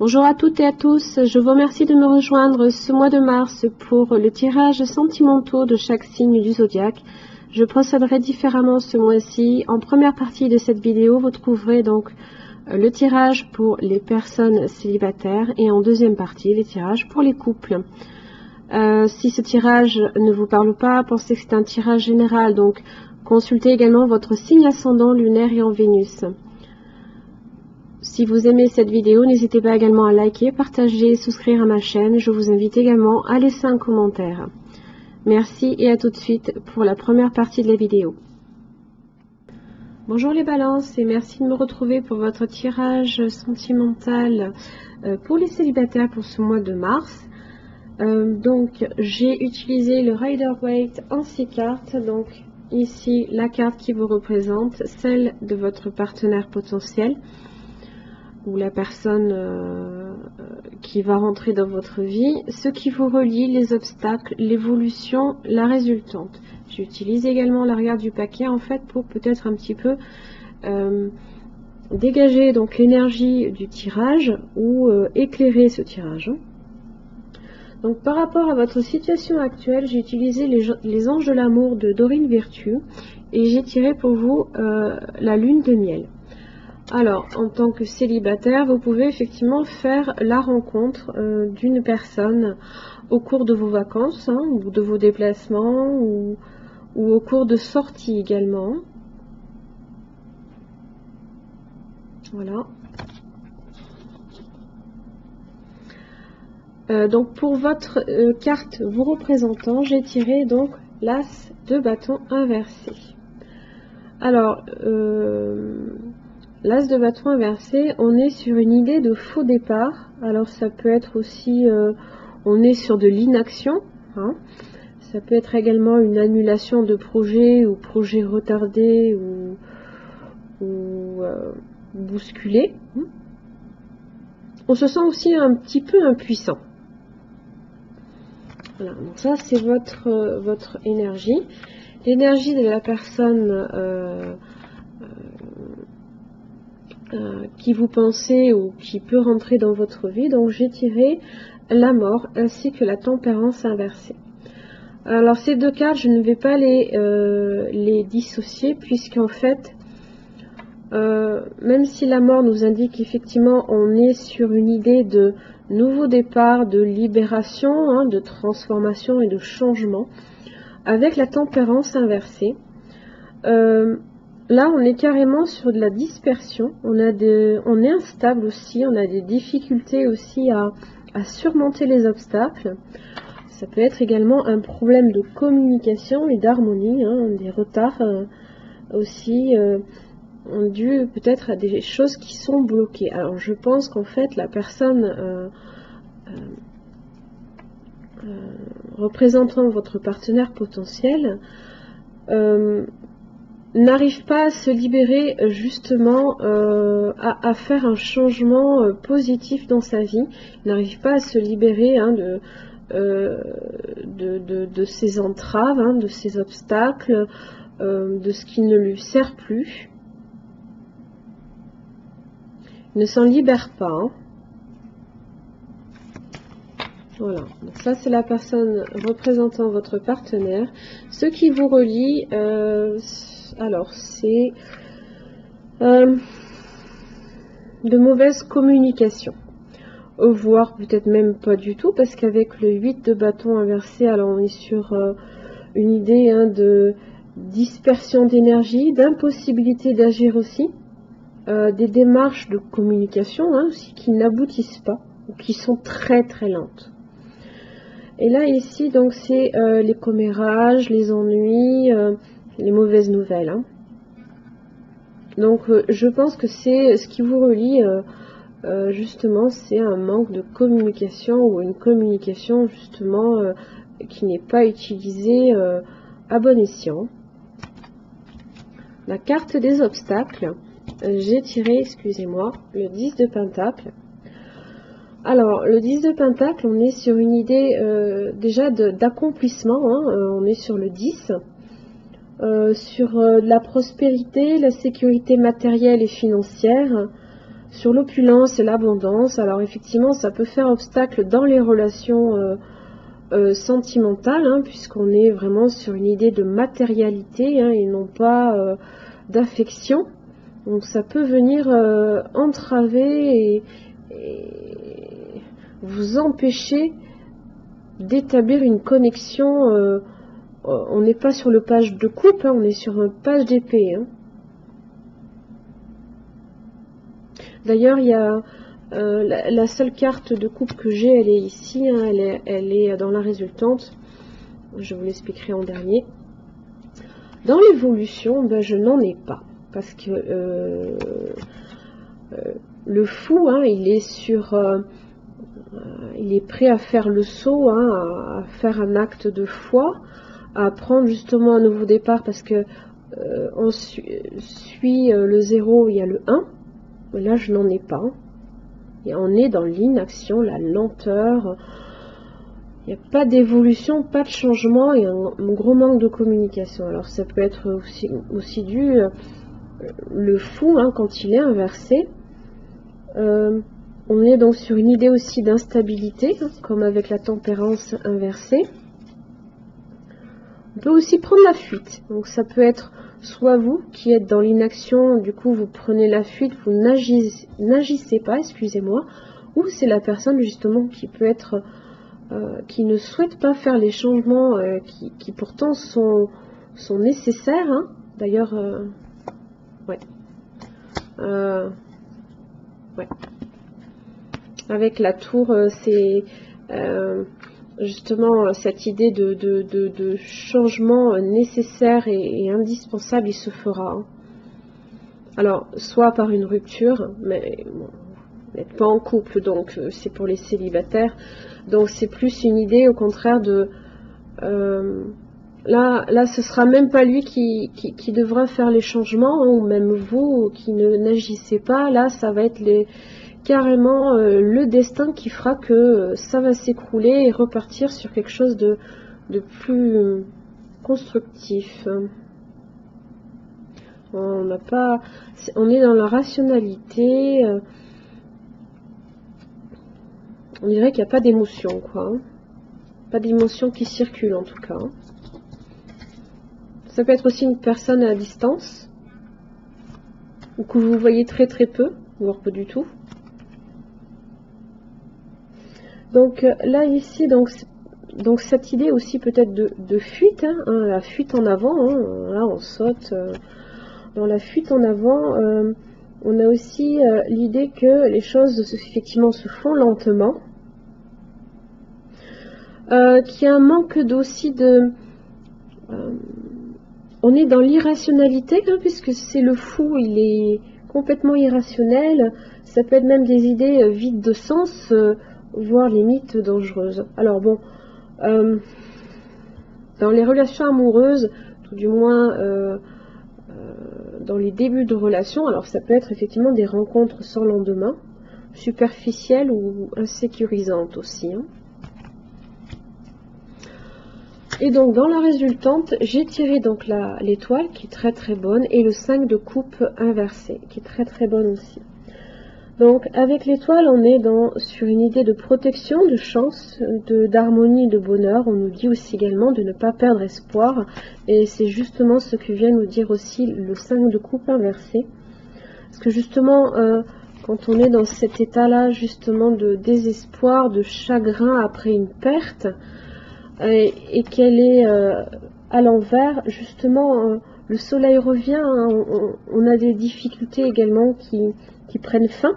Bonjour à toutes et à tous, je vous remercie de me rejoindre ce mois de mars pour le tirage sentimentaux de chaque signe du zodiaque. Je procéderai différemment ce mois-ci. En première partie de cette vidéo, vous trouverez donc le tirage pour les personnes célibataires et en deuxième partie, les tirages pour les couples. Si ce tirage ne vous parle pas, pensez que c'est un tirage général, donc consultez également votre signe ascendant lunaire et en Vénus. Si vous aimez cette vidéo, n'hésitez pas également à liker, partager, souscrire à ma chaîne. Je vous invite également à laisser un commentaire. Merci et à tout de suite pour la première partie de la vidéo. Bonjour les balances et merci de me retrouver pour votre tirage sentimental pour les célibataires pour ce mois de mars. Donc j'ai utilisé le Rider-Waite en 6 cartes. Donc ici la carte qui vous représente, celle de votre partenaire potentiel, ou la personne qui va rentrer dans votre vie, ce qui vous relie, les obstacles, l'évolution, la résultante. J'utilise également l'arrière du paquet en fait pour peut-être un petit peu dégager donc l'énergie du tirage ou éclairer ce tirage. Donc par rapport à votre situation actuelle, j'ai utilisé les anges de l'amour de Dorine Virtue et j'ai tiré pour vous la lune de miel. Alors, en tant que célibataire, vous pouvez effectivement faire la rencontre d'une personne au cours de vos vacances, ou de vos déplacements, ou au cours de sorties également. Voilà. Donc, pour votre carte vous représentant, j'ai tiré donc l'as de bâton inversé. Alors, l'as de bâton inversé, on est sur une idée de faux départ. Alors ça peut être aussi, on est sur de l'inaction. Ça peut être également une annulation de projet ou projet retardé ou bousculé. On se sent aussi un petit peu impuissant. Voilà, donc ça c'est votre énergie. L'énergie de la personne qui vous pensez ou qui peut rentrer dans votre vie. Donc j'ai tiré la mort ainsi que la tempérance inversée. Alors ces deux cartes, je ne vais pas les dissocier puisqu'en fait, même si la mort nous indique effectivement on est sur une idée de nouveau départ, de libération, de transformation et de changement, avec la tempérance inversée, là, on est carrément sur de la dispersion, on est instable aussi, on a des difficultés aussi à surmonter les obstacles. Ça peut être également un problème de communication et d'harmonie, des retards aussi dû peut-être à des choses qui sont bloquées. Alors je pense qu'en fait la personne représentant votre partenaire potentiel n'arrive pas à se libérer justement à faire un changement positif dans sa vie, n'arrive pas à se libérer de ses entraves, de ses obstacles, de ce qui ne lui sert plus. Il ne s'en libère pas. Voilà, donc ça c'est la personne représentant votre partenaire. Ce qui vous relie, alors c'est de mauvaise communication, voire peut-être même pas du tout, parce qu'avec le 8 de bâton inversé, alors on est sur une idée de dispersion d'énergie, d'impossibilité d'agir aussi, des démarches de communication aussi qui n'aboutissent pas, ou qui sont très très lentes. Et là ici donc c'est les commérages, les ennuis, les mauvaises nouvelles. Donc je pense que c'est ce qui vous relie justement, c'est un manque de communication ou une communication justement qui n'est pas utilisée à bon escient. La carte des obstacles, j'ai tiré, excusez-moi, le 10 de Pentacle. Alors, le 10 de Pentacle, on est sur une idée déjà d'accomplissement, on est sur le 10, sur la prospérité, la sécurité matérielle et financière, sur l'opulence et l'abondance. Alors effectivement, ça peut faire obstacle dans les relations sentimentales, hein, puisqu'on est vraiment sur une idée de matérialité, hein, et non pas d'affection. Donc ça peut venir entraver et vous empêcher d'établir une connexion. On n'est pas sur le page de coupe, hein, on est sur un page d'épée. Hein. D'ailleurs, il y a la seule carte de coupe que j'ai, elle est ici, hein, elle est dans la résultante. Je vous l'expliquerai en dernier. Dans l'évolution, ben, je n'en ai pas. Parce que le fou, hein, il est sur... il est prêt à faire le saut, hein, à faire un acte de foi, à prendre justement un nouveau départ, parce que on suit le 0, il y a le 1. Mais là, je n'en ai pas. Et on est dans l'inaction, la lenteur. Il n'y a pas d'évolution, pas de changement et un gros manque de communication. Alors, ça peut être aussi dû... le fou, hein, quand il est inversé, on est donc sur une idée aussi d'instabilité, hein, comme avec la tempérance inversée. On peut aussi prendre la fuite. Donc ça peut être soit vous qui êtes dans l'inaction, du coup vous prenez la fuite, vous n'agissez pas, excusez-moi, ou c'est la personne justement qui peut être, qui ne souhaite pas faire les changements qui pourtant sont nécessaires. Hein. D'ailleurs, ouais. Ouais. Avec la tour, c'est justement cette idée de changement nécessaire et indispensable, il se fera. Hein. Alors, soit par une rupture, mais bon, vous n'êtes pas en couple, donc c'est pour les célibataires. Donc c'est plus une idée au contraire de... Là, ce sera même pas lui qui devra faire les changements, hein, ou même vous qui n'agissez pas. Là, ça va être carrément le destin qui fera que ça va s'écrouler et repartir sur quelque chose de plus constructif. On n'a pas, on est dans la rationalité. On dirait qu'il n'y a pas d'émotion, quoi. Hein. Pas d'émotion qui circule en tout cas. Hein. Ça peut être aussi une personne à distance, ou que vous voyez très très peu, voire pas du tout. Donc là ici, donc cette idée aussi peut-être de fuite, hein, la fuite en avant, hein, là on saute. Dans la fuite en avant, on a aussi l'idée que les choses effectivement se font lentement, qu'il y a un manque aussi de... on est dans l'irrationalité, hein, puisque c'est le fou, il est complètement irrationnel. Ça peut être même des idées vides de sens, voire limite dangereuses. Alors bon, dans les relations amoureuses, tout du moins dans les débuts de relations, alors ça peut être effectivement des rencontres sans lendemain, superficielles ou insécurisantes aussi. Hein. Et donc dans la résultante, j'ai tiré donc l'étoile qui est très très bonne et le 5 de coupe inversé qui est très très bonne aussi. Donc avec l'étoile, on est sur une idée de protection, de chance, d'harmonie et de bonheur. On nous dit aussi également de ne pas perdre espoir. Et c'est justement ce que vient nous dire aussi le 5 de coupe inversé. Parce que justement, quand on est dans cet état-là justement de désespoir, de chagrin après une perte, et qu'elle est à l'envers, justement, le soleil revient, hein, on a des difficultés également qui prennent fin.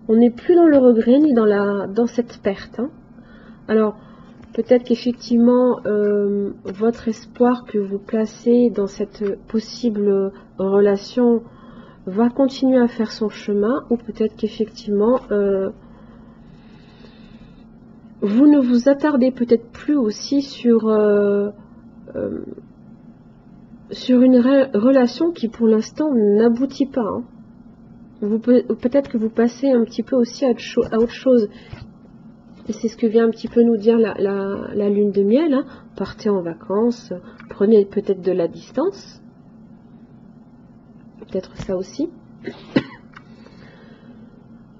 On n'est plus dans le regret ni dans cette perte. Hein. Alors, peut-être qu'effectivement, votre espoir que vous placez dans cette possible relation va continuer à faire son chemin, ou peut-être qu'effectivement, vous ne vous attardez peut-être plus aussi sur une relation qui pour l'instant n'aboutit pas. Hein. Peut-être que vous passez un petit peu aussi à autre chose. Et c'est ce que vient un petit peu nous dire la lune de miel. Hein. Partez en vacances, prenez peut-être de la distance. Peut-être ça aussi.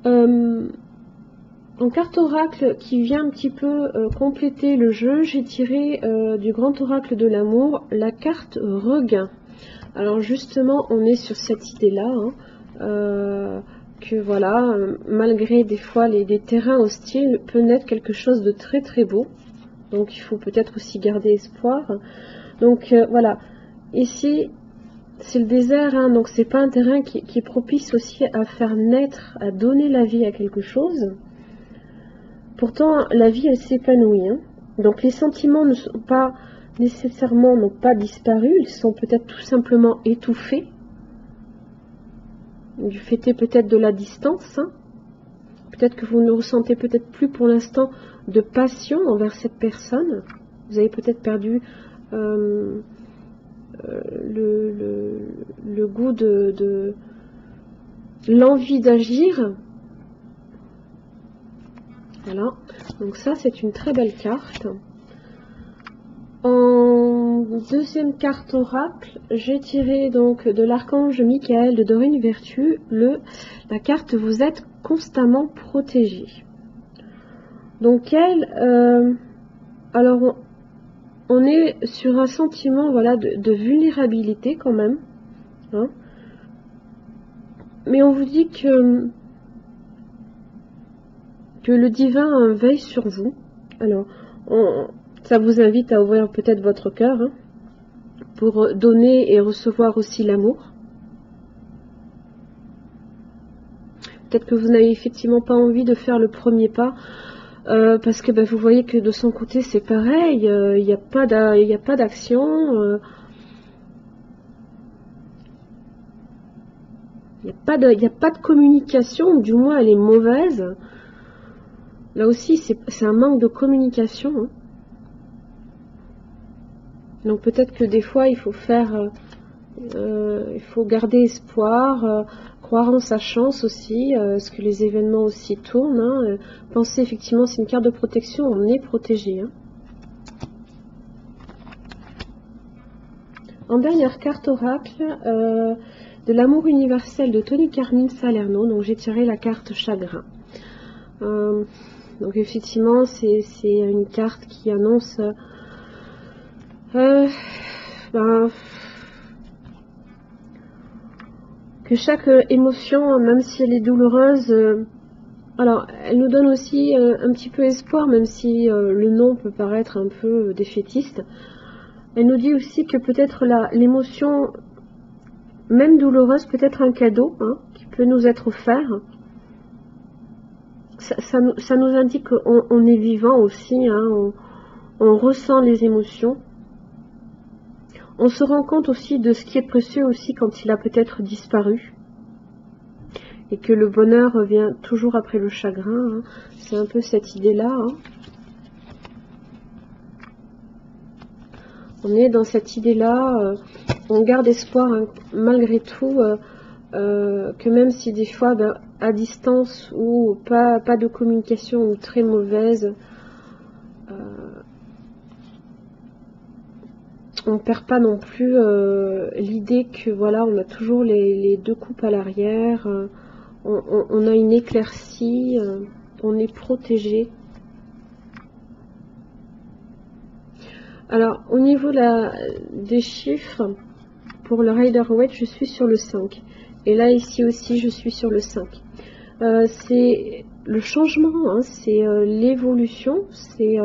En carte oracle qui vient un petit peu compléter le jeu, j'ai tiré du grand oracle de l'amour la carte regain. Alors justement, on est sur cette idée-là, hein, que voilà, malgré des fois des terrains hostiles, peut naître quelque chose de très très beau. Donc il faut peut-être aussi garder espoir. Donc voilà, ici c'est le désert, hein, donc c'est pas un terrain qui est propice aussi à faire naître, à donner la vie à quelque chose. Pourtant la vie elle s'épanouit, hein. Donc les sentiments ne sont pas nécessairement n'ont pas disparu, ils sont peut-être tout simplement étouffés du fait peut-être de la distance, hein. Peut-être que vous ne ressentez peut-être plus pour l'instant de passion envers cette personne, vous avez peut-être perdu le goût de l'envie d'agir. Voilà, donc ça c'est une très belle carte. En deuxième carte oracle, j'ai tiré donc de l'archange Michael de Dorine Vertu la carte vous êtes constamment protégé. Donc alors on est sur un sentiment voilà de vulnérabilité quand même, hein. Mais on vous dit que le divin veille sur vous. Alors ça vous invite à ouvrir peut-être votre cœur, hein, pour donner et recevoir aussi l'amour. Peut-être que vous n'avez effectivement pas envie de faire le premier pas, parce que vous voyez que de son côté c'est pareil, il n'y a pas d'action, il n'y a pas de communication, ou du moins elle est mauvaise. Là aussi c'est un manque de communication, hein. Donc peut-être que des fois il faut il faut garder espoir, croire en sa chance aussi, parce que les événements aussi tournent, hein. Pensez effectivement, c'est une carte de protection, on est protégé, hein. En dernière carte oracle, de l'amour universel de Tony Carmine Salerno, donc j'ai tiré la carte chagrin. Donc effectivement c'est une carte qui annonce que chaque émotion, même si elle est douloureuse, alors elle nous donne aussi un petit peu espoir, même si le nom peut paraître un peu défaitiste. Elle nous dit aussi que peut-être l'émotion, même douloureuse, peut être un cadeau, hein, qui peut nous être offert. Ça nous indique qu'on est vivant aussi, hein, on ressent les émotions. On se rend compte aussi de ce qui est précieux aussi quand il a peut-être disparu. Et que le bonheur revient toujours après le chagrin, hein. C'est un peu cette idée-là, hein. On est dans cette idée-là, on garde espoir, hein, malgré tout, que même si des fois, à distance ou pas de communication ou très mauvaise, on perd pas non plus l'idée que voilà, on a toujours les deux coupes à l'arrière, on a une éclaircie, on est protégé. Alors au niveau des chiffres, pour le Rider-Waite, je suis sur le 5. Et là ici aussi je suis sur le 5. C'est le changement, hein, c'est l'évolution, c'est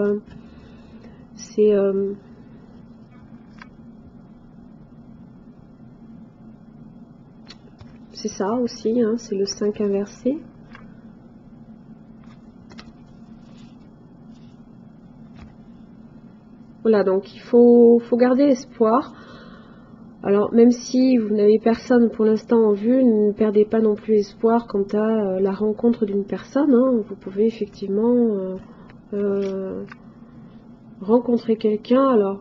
ça aussi, hein, c'est le 5 inversé. Voilà, donc il faut garder espoir. Alors même si vous n'avez personne pour l'instant en vue, ne perdez pas non plus espoir quant à la rencontre d'une personne, hein. Vous pouvez effectivement rencontrer quelqu'un, alors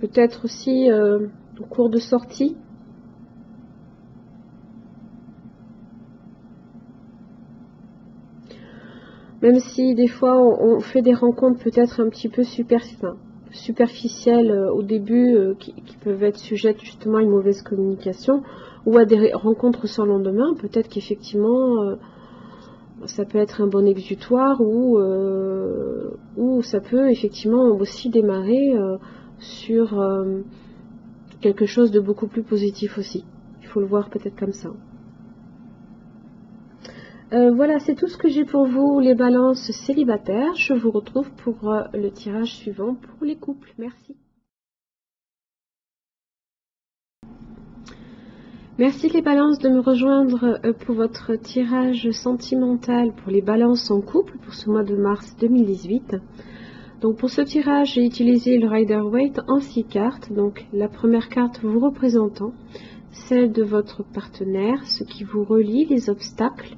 peut-être aussi au cours de sortie. Même si des fois on fait des rencontres peut-être un petit peu superficielles au début, qui peuvent être sujettes justement à une mauvaise communication, ou à des rencontres sans lendemain. Peut-être qu'effectivement ça peut être un bon exutoire, ou ça peut effectivement aussi démarrer sur quelque chose de beaucoup plus positif aussi. Il faut le voir peut-être comme ça. Voilà, c'est tout ce que j'ai pour vous, les balances célibataires. Je vous retrouve pour le tirage suivant pour les couples. Merci. Merci les balances de me rejoindre pour votre tirage sentimental pour les balances en couple pour ce mois de mars 2018. Donc pour ce tirage, j'ai utilisé le Rider-Waite en 6 cartes. Donc la première carte vous représentant, celle de votre partenaire, ce qui vous relie, les obstacles,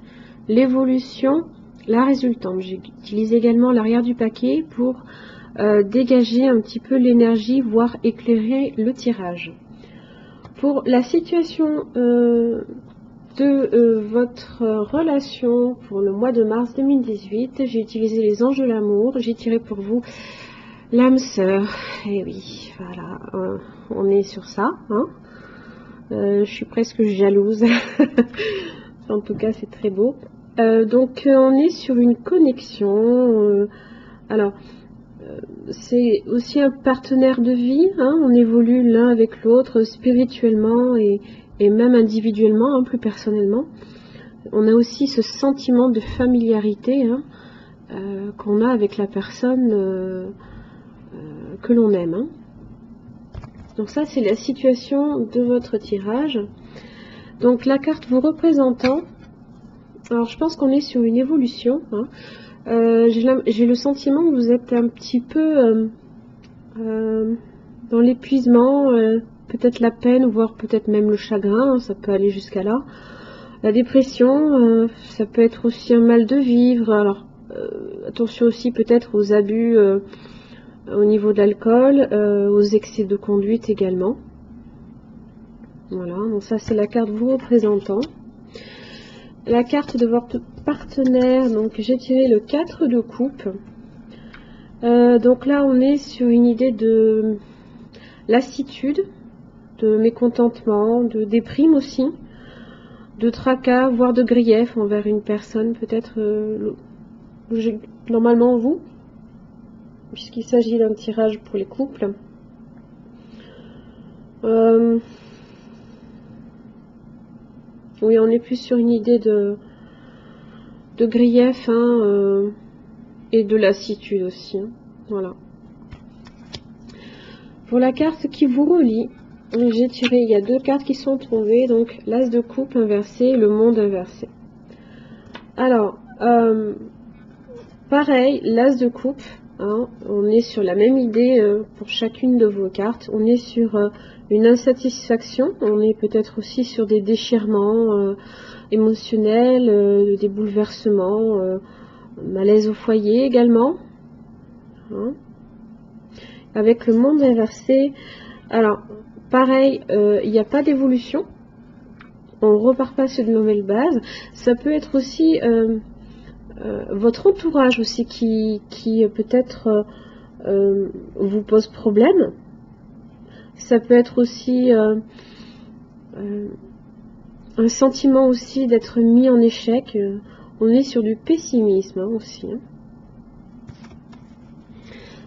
l'évolution, la résultante. J'ai utilisé également l'arrière du paquet pour dégager un petit peu l'énergie, voire éclairer le tirage. Pour la situation de votre relation pour le mois de mars 2018, j'ai utilisé les anges de l'amour. J'ai tiré pour vous l'âme sœur. Et oui, voilà, on est sur ça. Hein. Je suis presque jalouse. En tout cas, c'est très beau. Donc, on est sur une connexion. Alors, c'est aussi un partenaire de vie, hein, on évolue l'un avec l'autre spirituellement et même individuellement, hein, plus personnellement. On a aussi ce sentiment de familiarité hein, qu'on a avec la personne que l'on aime. Hein. Donc ça, c'est la situation de votre tirage. Donc la carte vous représentant, alors je pense qu'on est sur une évolution, hein. J'ai le sentiment que vous êtes un petit peu dans l'épuisement, peut-être la peine, voire peut-être même le chagrin, hein, ça peut aller jusqu'à là. La dépression, ça peut être aussi un mal de vivre. Alors attention aussi peut-être aux abus au niveau de l'alcool, aux excès de conduite également. Voilà, donc ça c'est la carte vous représentant. La carte de votre partenaire, donc j'ai tiré le 4 de coupe. Donc là on est sur une idée de lassitude, de mécontentement, de déprime aussi, de tracas, voire de grief envers une personne, peut-être normalement vous, puisqu'il s'agit d'un tirage pour les couples. Oui, on est plus sur une idée de grief hein, et de lassitude aussi. Hein, voilà. Pour la carte qui vous relie, j'ai tiré, il y a 2 cartes qui sont tombées, donc l'as de coupe inversé et le monde inversé. Alors, pareil, l'as de coupe, hein, on est sur la même idée pour chacune de vos cartes. On est sur une insatisfaction, on est peut-être aussi sur des déchirements émotionnels, des bouleversements, malaise au foyer également. Hein. Avec le monde inversé, alors pareil, il n'y a pas d'évolution, on repart pas sur de nouvelles bases. Ça peut être aussi votre entourage aussi qui peut-être vous pose problème. Ça peut être aussi un sentiment aussi d'être mis en échec. On est sur du pessimisme hein, aussi. Hein.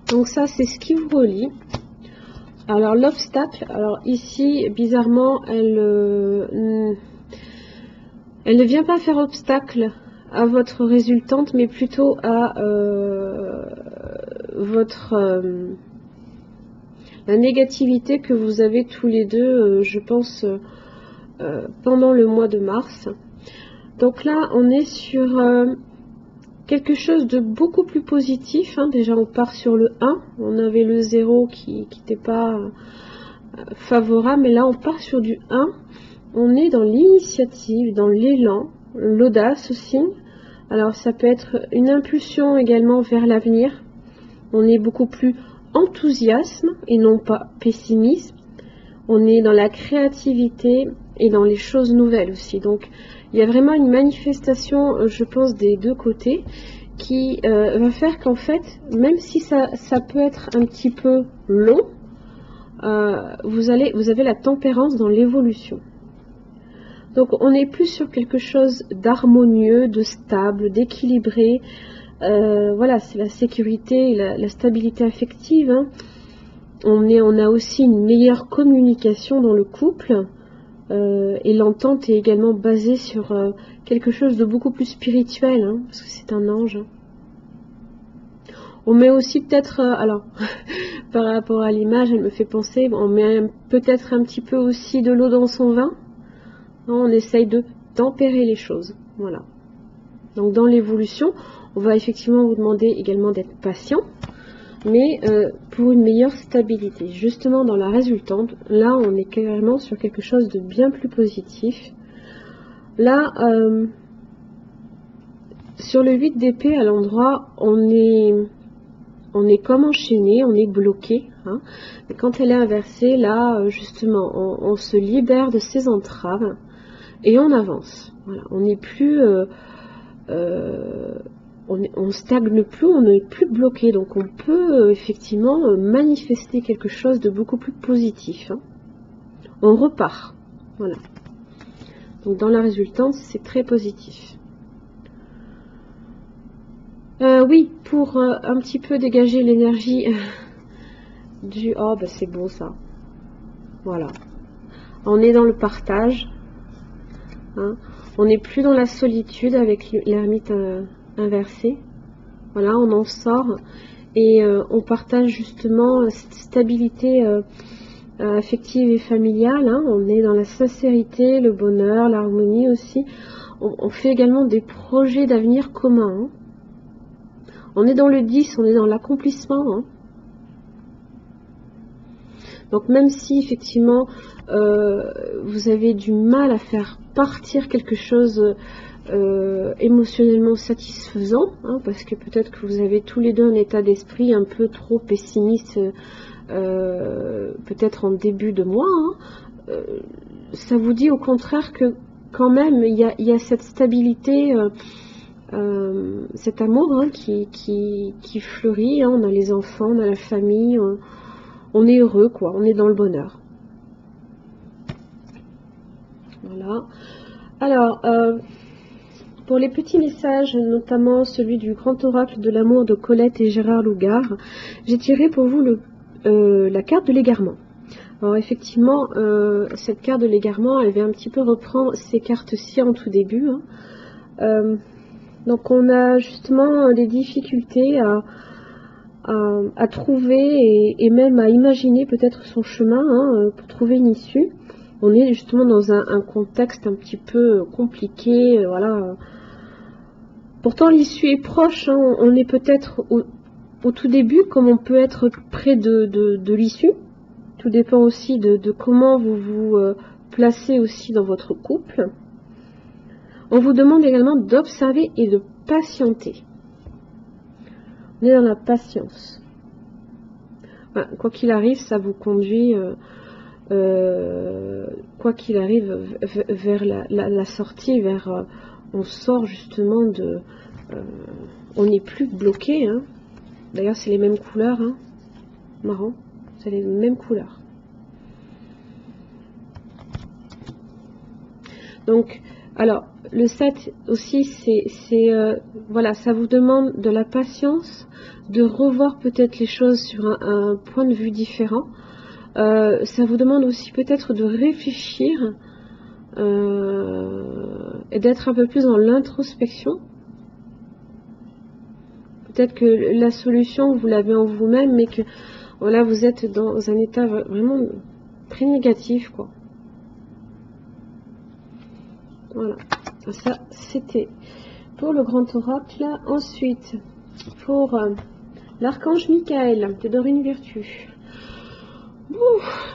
Donc ça, c'est ce qui vous relie. Alors l'obstacle, alors ici, bizarrement, elle ne vient pas faire obstacle à votre résultante, mais plutôt à la négativité que vous avez tous les deux, je pense, pendant le mois de mars. Donc là, on est sur quelque chose de beaucoup plus positif. Hein. Déjà, on part sur le 1. On avait le 0 qui n'était pas favorable, mais là, on part sur du 1. On est dans l'initiative, dans l'élan, l'audace aussi. Alors, ça peut être une impulsion également vers l'avenir. On est beaucoup plus enthousiasme et non pas pessimisme. On est dans la créativité et dans les choses nouvelles aussi. Donc, il y a vraiment une manifestation, je pense, des deux côtés qui va faire qu'en fait, même si ça peut être un petit peu long, vous avez la tempérance dans l'évolution. Donc on est plus sur quelque chose d'harmonieux, de stable, d'équilibré. Voilà, c'est la sécurité et la stabilité affective. Hein. On a aussi une meilleure communication dans le couple. Et l'entente est également basée sur quelque chose de beaucoup plus spirituel, hein, parce que c'est un ange. On met aussi peut-être, alors, par rapport à l'image, elle me fait penser, on met peut-être un petit peu aussi de l'eau dans son vin. On essaye de tempérer les choses. Voilà. Donc dans l'évolution, on va effectivement vous demander également d'être patient, mais pour une meilleure stabilité. Justement dans la résultante, là on est carrément sur quelque chose de bien plus positif. Là, sur le 8 d'épée à l'endroit, on est comme enchaîné, on est bloqué. Hein. Et quand elle est inversée, là justement, on se libère de ces entraves et on avance. Voilà. On n'est plus... on stagne plus, on n'est plus bloqué, donc on peut effectivement manifester quelque chose de beaucoup plus positif. Hein. On repart, voilà. Donc dans la résultante, c'est très positif. Oui, pour un petit peu dégager l'énergie du... Oh, bah c'est beau ça. Voilà. On est dans le partage. Hein. On n'est plus dans la solitude avec l'ermite inversé. Voilà, on en sort et on partage justement cette stabilité affective et familiale. Hein. On est dans la sincérité, le bonheur, l'harmonie aussi. On fait également des projets d'avenir communs. Hein. On est dans le 10, on est dans l'accomplissement. Hein. Donc même si effectivement vous avez du mal à faire partir quelque chose émotionnellement satisfaisant, hein, parce que peut-être que vous avez tous les deux un état d'esprit un peu trop pessimiste, peut-être en début de mois, hein, ça vous dit au contraire que quand même il y a cette stabilité, cet amour hein, qui fleurit. Hein, on a les enfants, on a la famille, on est heureux, quoi, on est dans le bonheur. Voilà. Alors, pour les petits messages, notamment celui du grand oracle de l'amour de Colette et Gérard Lougard, j'ai tiré pour vous la carte de l'égarement. Alors effectivement, cette carte de l'égarement, elle vient un petit peu reprendre ces cartes-ci en tout début. Hein. Donc on a justement des difficultés à trouver et même à imaginer peut-être son chemin hein, pour trouver une issue. On est justement dans un contexte un petit peu compliqué, voilà. Pourtant l'issue est proche, hein. On est peut-être au tout début comme on peut être près de l'issue. Tout dépend aussi de comment vous vous placez aussi dans votre couple. On vous demande également d'observer et de patienter. On est dans la patience. Enfin, quoi qu'il arrive, ça vous conduit, quoi qu'il arrive, vers la sortie, vers... on sort justement de... on n'est plus bloqué. Hein. D'ailleurs, c'est les mêmes couleurs. Hein. Marrant. C'est les mêmes couleurs. Donc, alors, le 7 aussi, c'est voilà, ça vous demande de la patience, de revoir peut-être les choses sur un point de vue différent. Ça vous demande aussi peut-être de réfléchir et d'être un peu plus dans l'introspection. Peut-être que la solution, vous l'avez en vous-même, mais que voilà, vous êtes dans un état vraiment très négatif, quoi. Voilà, ça c'était pour le grand oracle. Ensuite, pour l'archange Michael de Dorine Virtue.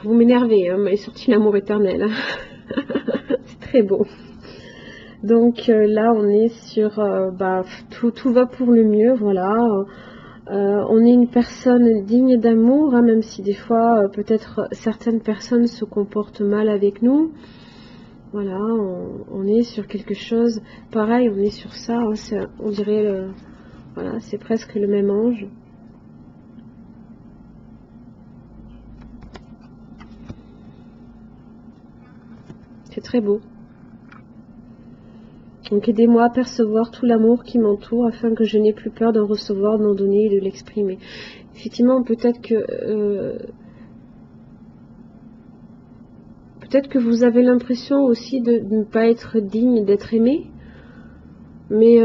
Vous m'énervez, hein, m'avez sorti l'amour éternel. Hein. C'est très beau. Donc là, on est sur tout va pour le mieux, voilà. On est une personne digne d'amour, hein, même si des fois, peut-être certaines personnes se comportent mal avec nous. Voilà, on est sur quelque chose, pareil, on est sur ça, hein, on dirait, voilà, c'est presque le même ange. C'est très beau. Donc aidez-moi à percevoir tout l'amour qui m'entoure afin que je n'ai plus peur d'en recevoir, d'en donner et de l'exprimer. Effectivement, peut-être que vous avez l'impression aussi de ne pas être digne d'être aimé, mais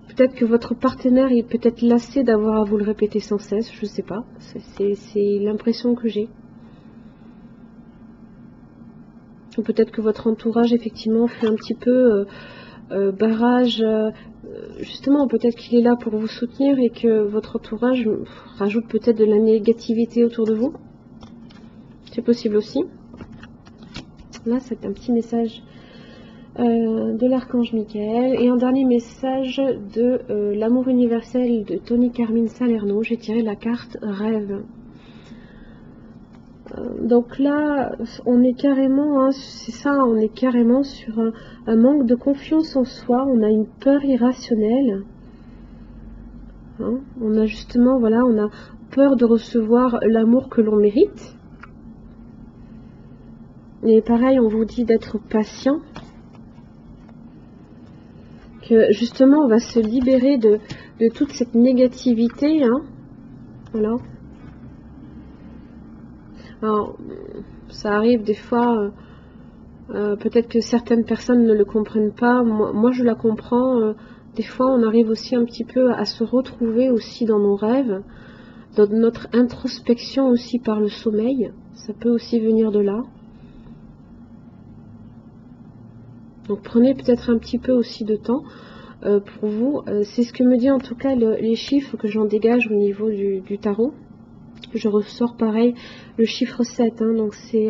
peut-être que votre partenaire est peut-être lassé d'avoir à vous le répéter sans cesse, je ne sais pas, c'est l'impression que j'ai. Ou peut-être que votre entourage effectivement fait un petit peu barrage, justement peut-être qu'il est là pour vous soutenir et que votre entourage rajoute peut-être de la négativité autour de vous. C'est possible aussi. Là c'est un petit message de l'archange Michael et un dernier message de l'amour universel de Tony Carmine Salerno. J'ai tiré la carte rêve. Donc là, on est carrément, hein, c'est ça, on est carrément sur un manque de confiance en soi. On a une peur irrationnelle. Hein, on a justement, voilà, on a peur de recevoir l'amour que l'on mérite. Et pareil, on vous dit d'être patient. Que justement, on va se libérer de toute cette négativité. Hein, voilà. Alors, ça arrive des fois, peut-être que certaines personnes ne le comprennent pas. Moi je la comprends. Des fois, on arrive aussi un petit peu à se retrouver aussi dans nos rêves, dans notre introspection aussi par le sommeil. Ça peut aussi venir de là. Donc prenez peut-être un petit peu aussi de temps pour vous. C'est ce que me dit en tout cas les chiffres que j'en dégage au niveau du tarot. Je ressors pareil le chiffre 7, hein, donc c'est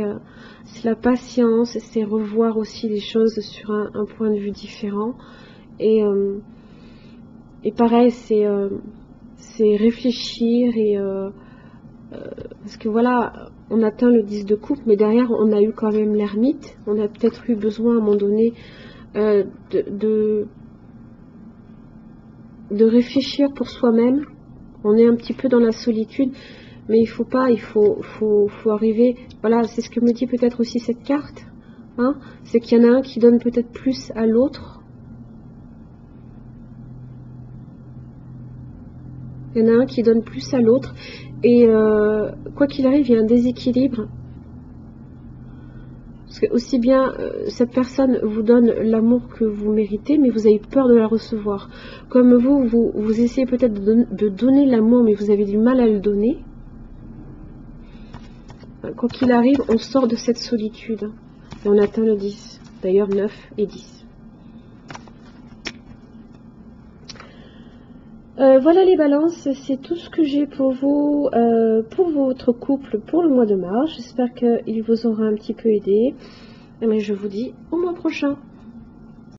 la patience, c'est revoir aussi les choses sur un point de vue différent. Et pareil, c'est réfléchir parce que voilà, on atteint le 10 de coupe, mais derrière on a eu quand même l'ermite. On a peut-être eu besoin à un moment donné de réfléchir pour soi-même. On est un petit peu dans la solitude. Mais il faut pas, il faut arriver, voilà, c'est ce que me dit peut-être aussi cette carte, hein, c'est qu'il y en a un qui donne peut-être plus à l'autre. Il y en a un qui donne plus à l'autre, et quoi qu'il arrive, il y a un déséquilibre. Parce que aussi bien cette personne vous donne l'amour que vous méritez, mais vous avez peur de la recevoir. Comme vous essayez peut-être de donner l'amour, mais vous avez du mal à le donner. Quoi qu'il arrive, on sort de cette solitude et on atteint le 10. D'ailleurs, 9 et 10. Voilà les balances, c'est tout ce que j'ai pour vous, pour votre couple pour le mois de mars. J'espère qu'il vous aura un petit peu aidé. Et je vous dis au mois prochain.